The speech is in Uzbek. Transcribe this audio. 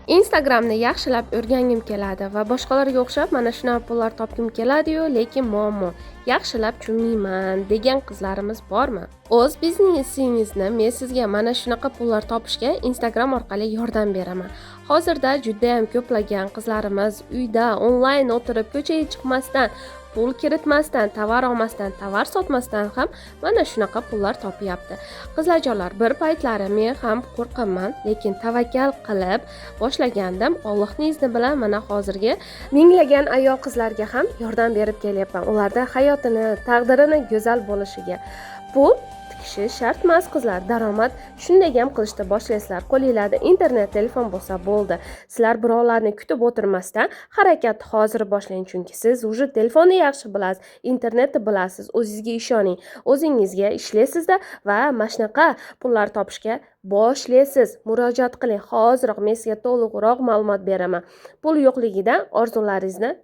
Instagramni yaxshilab o'rgangim keladi va boshqalarga o'xshab mana shunaqa pullar topgim keladi-yu, lekin muammo yaxshilab tushunmayman degan qizlarimiz bormi? O'z biznesingizni men sizga mana shunaqa pullar topishga Instagram orqali yordam beraman. Hozirda juda ham ko'plagan qizlarimiz uyda onlayn o'tirib ko'chaga chiqmasdan, pul kiritmasdan, tovar olmasdan, tovar sotmasdan ham mana shunaqa pullar topyapti. Qizlarjonlar, bir paytlari men ham qo'rqaman, lekin tavakkal qilib boshlagandim. Allohning izni bilan mana hozirgi minglagan ayol qizlarga ham yordam berib kelyapman. Ularda hayotini, taqdirini go'zal bo'lishiga. Pul tikishi shart emas qizlar. Daromad shunday ham qilishni boshlaysiz. Qo'lingizda internet, telefon bo'lsa bo'ldi. Sizlar birovlarni kutib o'tirmasdan harakatni hozir boshlang, chunki siz уже telefonni yaxshi bilasiz, internetni bilasiz. O'zingizga ishoning. O'zingizga ishlaysizda va mana shunaqa pullar topishga boshlaysiz. Murojaat qiling. Hoziroq men sizga to'liqroq ma'lumot beraman. Pul yo'qligidan orzularingizni